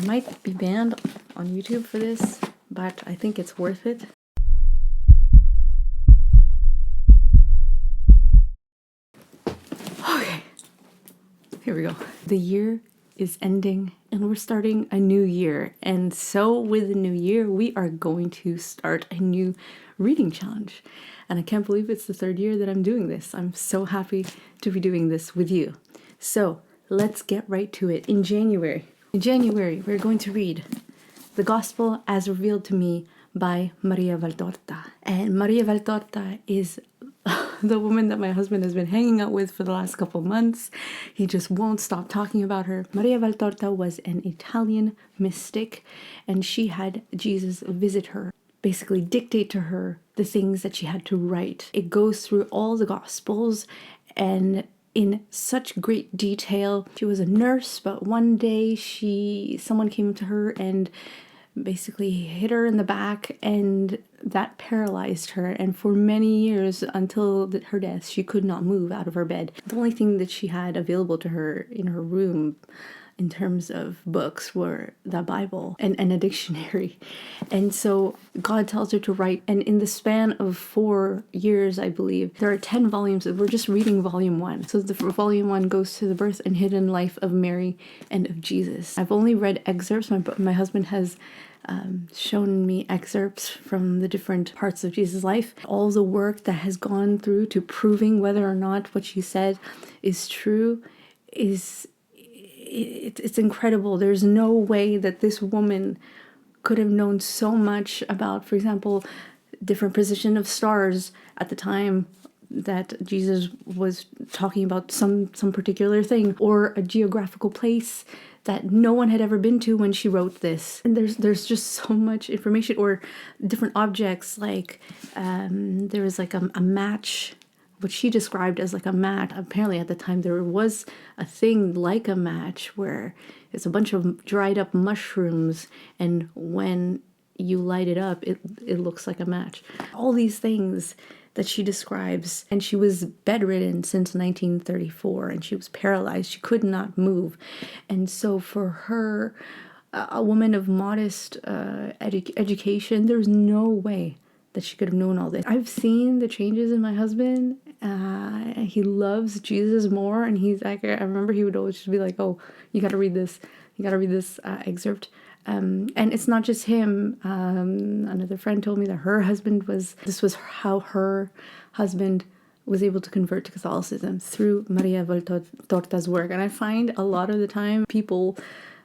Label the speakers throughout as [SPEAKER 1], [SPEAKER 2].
[SPEAKER 1] I might be banned on YouTube for this, but I think it's worth it. Okay, here we go. The year is ending and we're starting a new year. And so with the new year, we are going to start a new reading challenge. And I can't believe it's the third year that I'm doing this. I'm so happy to be doing this with you. So let's get right to it. In January, we're going to read The Gospel as Revealed to Me by Maria Valtorta. And Maria Valtorta is the woman that my husband has been hanging out with for the last couple months. He just won't stop talking about her. Maria Valtorta was an Italian mystic, and she had Jesus visit her, basically dictate to her the things that she had to write. It goes through all the Gospels and in such great detail. She was a nurse, but one day someone came to her and basically hit her in the back, and that paralyzed her, and for many years until her death she could not move out of her bed. The only thing that she had available to her in her room in terms of books were the Bible and a dictionary. And so God tells her to write, and in the span of 4 years, I believe, there are 10 volumes. We're just reading volume 1. So the volume 1 goes to the birth and hidden life of Mary and of Jesus. I've only read excerpts. My husband has shown me excerpts from the different parts of Jesus' life. All the work that has gone through to proving whether or not what she said is true it's incredible. There's no way that this woman could have known so much about, for example, different position of stars at the time that Jesus was talking about some particular thing, or a geographical place that no one had ever been to when she wrote this. And there's just so much information, or different objects, like there was like a match, what she described as like a match. Apparently at the time there was a thing like a match where it's a bunch of dried up mushrooms, and when you light it up, it looks like a match. All these things that she describes. And she was bedridden since 1934, and she was paralyzed. She could not move. And so for her, a woman of modest education, there's no way that she could have known all this. I've seen the changes in my husband. He loves Jesus more, and he's like, I remember he would always just be like, oh, you got to read this. You got to read this excerpt. And it's not just him. Another friend told me that this was how her husband was able to convert to Catholicism, through Maria Valtorta's work. And I find a lot of the time people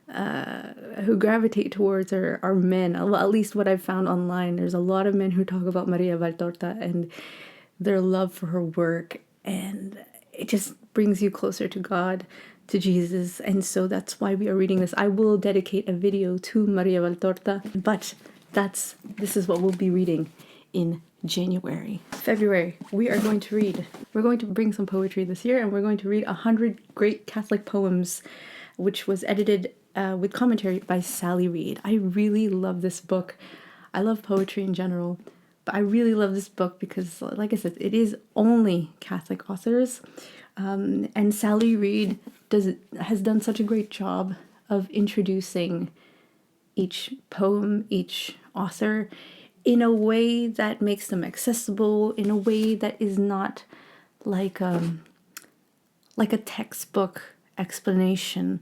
[SPEAKER 1] who gravitate towards her are men. At least what I've found online. There's a lot of men who talk about Maria Valtorta and their love for her work, and it just brings you closer to God, to Jesus. And so that's why we are reading this. I will dedicate a video to Maria Valtorta, but this is what we'll be reading in January. February, we're going to bring some poetry this year, and we're going to read 100 Great Catholic Poems, which was edited with commentary by Sally Reed. I really love this book. I love poetry in general, but I really love this book because, like I said, it is only Catholic authors. And Sally Reed has done such a great job of introducing each poem, each author, in a way that makes them accessible, in a way that is not like a textbook explanation.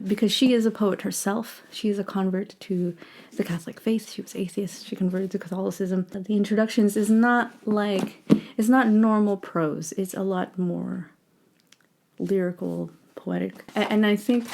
[SPEAKER 1] Because she is a poet herself. She is a convert to the Catholic faith. She was atheist. She converted to Catholicism. The introductions it's not normal prose. It's a lot more lyrical, poetic. And I think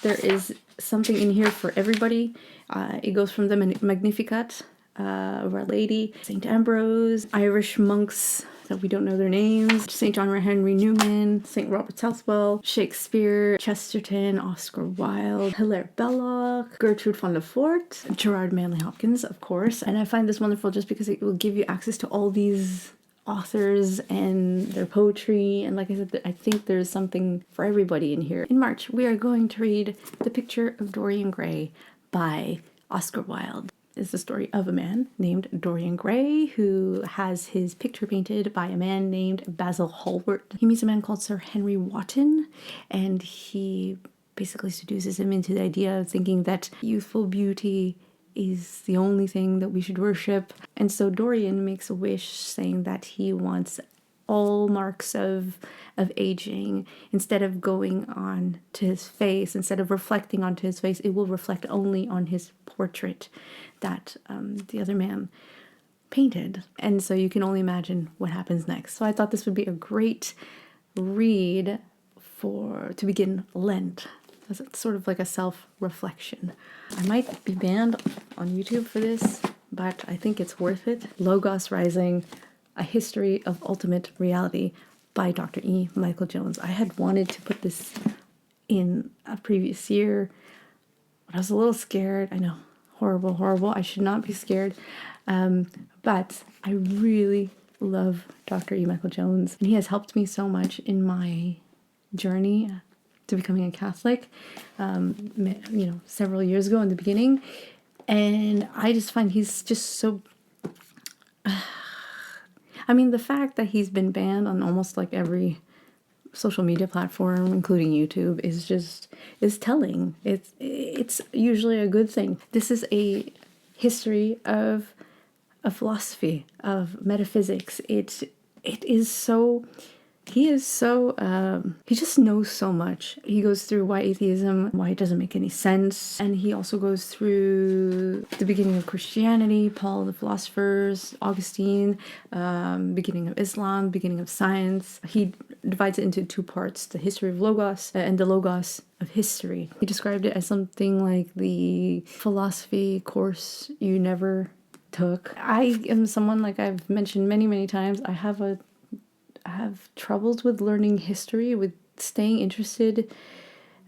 [SPEAKER 1] there is something in here for everybody. It goes from the Magnificat of Our Lady, St. Ambrose, Irish monks that we don't know their names, St. John Henry Newman, St. Robert Southwell, Shakespeare, Chesterton, Oscar Wilde, Hilaire Belloc, Gertrude von Lefort, Gerard Manley Hopkins, of course. And I find this wonderful just because it will give you access to all these authors and their poetry. And like I said, I think there's something for everybody in here. In March, we are going to read The Picture of Dorian Gray by Oscar Wilde. It's the story of a man named Dorian Gray who has his picture painted by a man named Basil Hallward. He meets a man called Sir Henry Wotton, and he basically seduces him into the idea of thinking that youthful beauty is the only thing that we should worship. And so Dorian makes a wish saying that he wants all marks of aging. Instead of going on to his face, instead of reflecting onto his face, it will reflect only on his portrait that the other man painted. And so you can only imagine what happens next. So I thought this would be a great read to begin Lent. It's sort of like a self-reflection. I might be banned on YouTube for this, but I think it's worth it. Logos Rising, A History of Ultimate Reality by Dr. E. Michael Jones. I had wanted to put this in a previous year, but I was a little scared. I know, horrible, horrible. I should not be scared. But I really love Dr. E. Michael Jones, and he has helped me so much in my journey to becoming a Catholic, several years ago in the beginning. And I just find he's just so... the fact that he's been banned on almost like every social media platform, including YouTube, is telling. It's usually a good thing. This is a history of philosophy, of metaphysics. It is so... He just knows so much. He goes through why atheism, why it doesn't make any sense. And he also goes through the beginning of Christianity, Paul the philosophers, Augustine, beginning of Islam, beginning of science. He divides it into two parts, the history of Logos and the Logos of history. He described it as something like the philosophy course you never took. I am someone, like I've mentioned many, many times, I have troubles with learning history, with staying interested.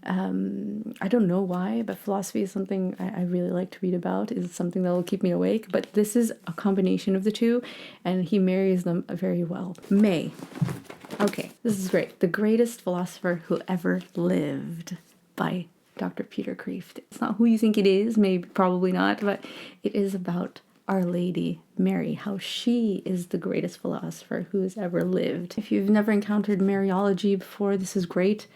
[SPEAKER 1] I don't know why, but philosophy is something I really like to read about. It's something that will keep me awake. But this is a combination of the two, and he marries them very well. May. Okay, this is great. The Greatest Philosopher Who Ever Lived by Dr. Peter Kreeft. It's not who you think it is, maybe, probably not, but it is about Our Lady Mary, how she is the greatest philosopher who has ever lived. If you've never encountered Mariology before, this is great.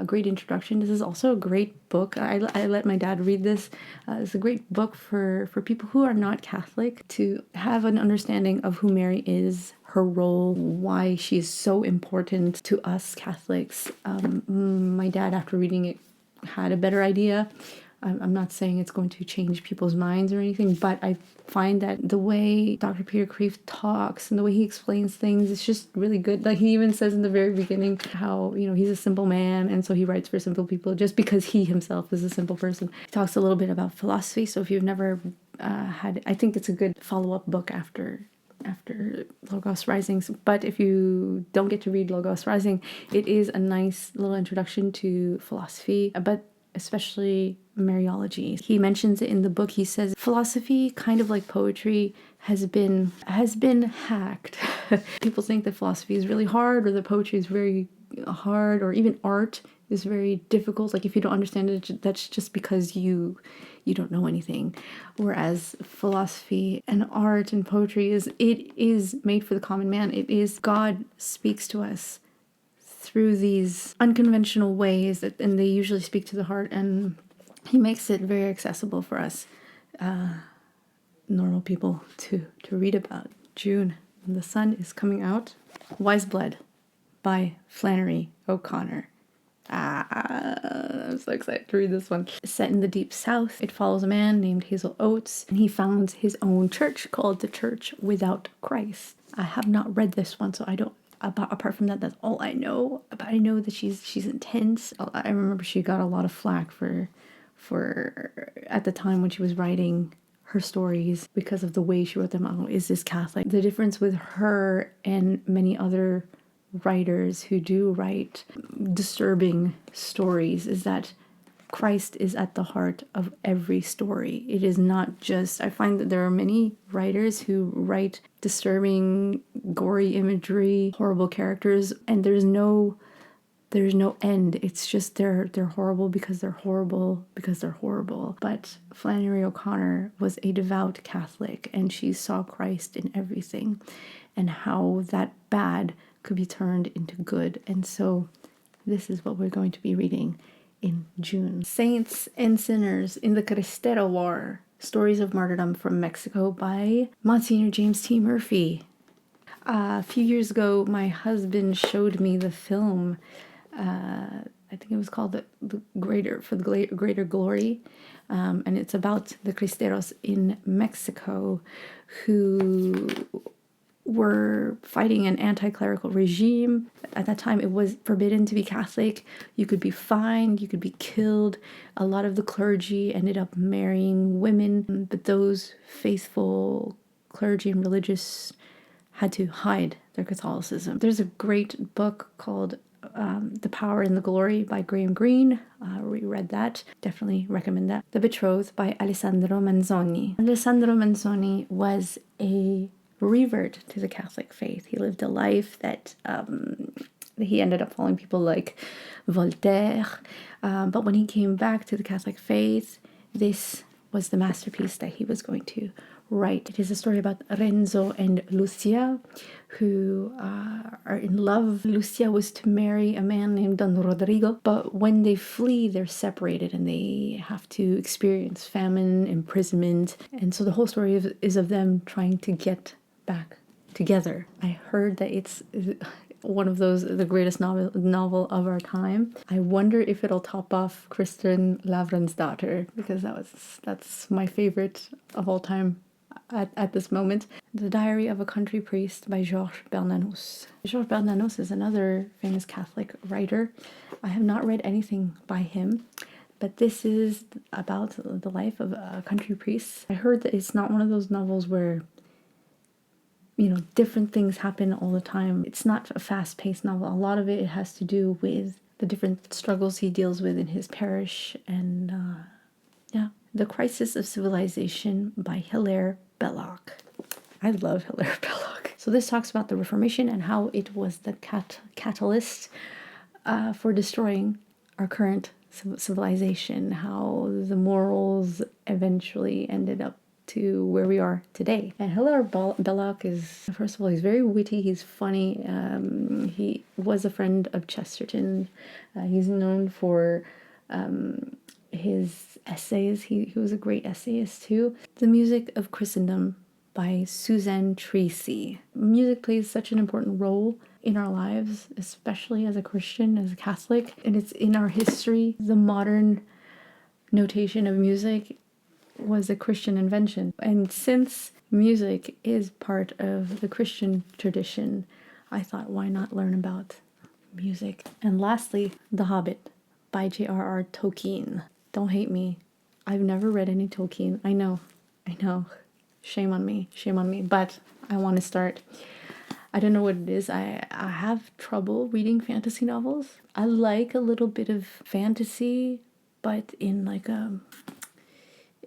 [SPEAKER 1] Great introduction. This is also a great book. I let my dad read this. It's a great book for people who are not Catholic to have an understanding of who Mary is, her role, why she is so important to us Catholics. My dad, after reading it, had a better idea. I'm not saying it's going to change people's minds or anything, but I find that the way Dr. Peter Kreeft talks and the way he explains things, it's just really good. Like he even says in the very beginning how, he's a simple man, and so he writes for simple people just because he himself is a simple person. He talks a little bit about philosophy, so if you've never I think it's a good follow-up book after Logos Rising. But if you don't get to read Logos Rising, it is a nice little introduction to philosophy, but especially Mariology. He mentions it in the book. He says philosophy, kind of like poetry, has been hacked. People think that philosophy is really hard, or that poetry is very hard, or even art is very difficult. Like if you don't understand it, that's just because you don't know anything. Whereas philosophy and art and poetry is made for the common man. It is God speaks to us through these unconventional ways, and they usually speak to the heart, and he makes it very accessible for us normal people to read about. June, the sun is coming out. Wise Blood by Flannery O'Connor. I'm so excited to read this one. Set in the Deep South, it follows a man named Hazel Oates, and he founds his own church called the Church Without Christ. I have not read this one, so I don't. Apart from that, that's all I know. But I know that she's intense. I remember she got a lot of flack for at the time when she was writing her stories because of the way she wrote them. Oh, is this Catholic? The difference with her and many other writers who do write disturbing stories is that Christ is at the heart of every story. It is not just... I find that there are many writers who write disturbing, gory imagery, horrible characters, and there's no end. It's just they're horrible because they're horrible because they're horrible. But Flannery O'Connor was a devout Catholic, and she saw Christ in everything and how that bad could be turned into good. And so this is what we're going to be reading in June. Saints and Sinners in the Cristero War, Stories of Martyrdom from Mexico by Monsignor James T. Murphy. A few years ago, my husband showed me the film. I think it was called the Greater Glory, and it's about the Cristeros in Mexico who were fighting an anti-clerical regime. At that time, it was forbidden to be Catholic. You could be fined, you could be killed. A lot of the clergy ended up marrying women, but those faithful clergy and religious had to hide their Catholicism. There's a great book called The Power and the Glory by Graham Greene. We read that. Definitely recommend that. The Betrothed by Alessandro Manzoni. Alessandro Manzoni was a revert to the Catholic faith. He lived a life that he ended up following people like Voltaire. But when he came back to the Catholic faith, this was the masterpiece that he was going to write. It is a story about Renzo and Lucia, who are in love. Lucia was to marry a man named Don Rodrigo, but when they flee, they're separated and they have to experience famine, imprisonment. And so the whole story is of them trying to get back together. I heard that it's one of the greatest novel of our time. I wonder if it'll top off Kristen Lavransdatter, because that's my favorite of all time at this moment. The Diary of a Country Priest by Georges Bernanos. Georges Bernanos is another famous Catholic writer. I have not read anything by him, but this is about the life of a country priest. I heard that it's not one of those novels where different things happen all the time. It's not a fast-paced novel. A lot of it has to do with the different struggles he deals with in his parish. And The Crisis of Civilization by Hilaire Belloc. I love Hilaire Belloc. So this talks about the Reformation and how it was the catalyst for destroying our current civilization, how the morals eventually ended up to where we are today. And Hilaire Belloc is, first of all, he's very witty, he's funny. He was a friend of Chesterton. He's known for his essays. He was a great essayist too. The Music of Christendom by Suzanne Tracy. Music plays such an important role in our lives, especially as a Christian, as a Catholic, and it's in our history. The modern notation of music was a Christian invention. And since music is part of the Christian tradition, I thought, why not learn about music? And lastly, The Hobbit by J.R.R. Tolkien. Don't hate me. I've never read any Tolkien. I know. Shame on me, but I want to start. I don't know what it is. I have trouble reading fantasy novels. I like a little bit of fantasy, but in like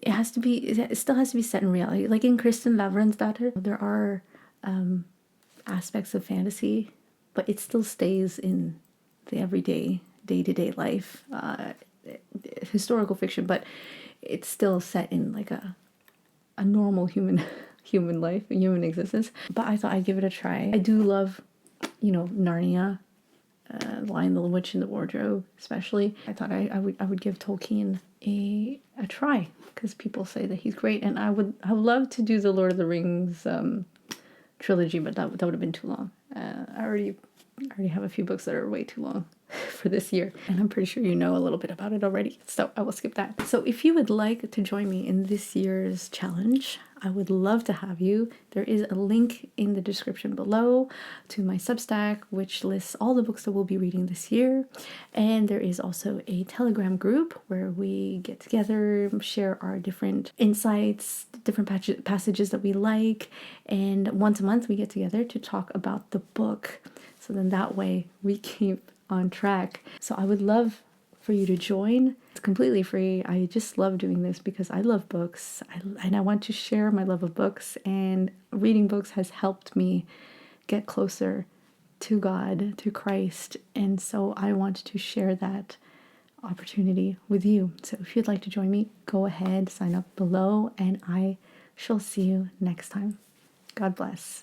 [SPEAKER 1] it still has to be set in reality. Like in Kristen Lavransdatter, there are aspects of fantasy, but it still stays in the everyday, day-to-day life. Historical fiction, but it's still set in like a normal human life, a human existence. But I thought I'd give it a try. I do love, Narnia, Lion, the Witch, and the Wardrobe, especially. I thought I would give Tolkien a try because people say that he's great, and I would love to do the Lord of the Rings trilogy, but that would have been too long. I already have a few books that are way too long for this year, and I'm pretty sure you know a little bit about it already, so I will skip that. So if you would like to join me in this year's challenge, I would love to have you. There is a link in the description below to my Substack, which lists all the books that we'll be reading this year, and there is also a Telegram group where we get together, share our different insights, different passages that we like, and once a month we get together to talk about the book. So then that way we keep on track. So I would love for you to join. It's completely free. I just love doing this because I love books and I want to share my love of books, and reading books has helped me get closer to God, to Christ, and so I want to share that opportunity with you. So if you'd like to join me, go ahead, sign up below, and I shall see you next time. God bless.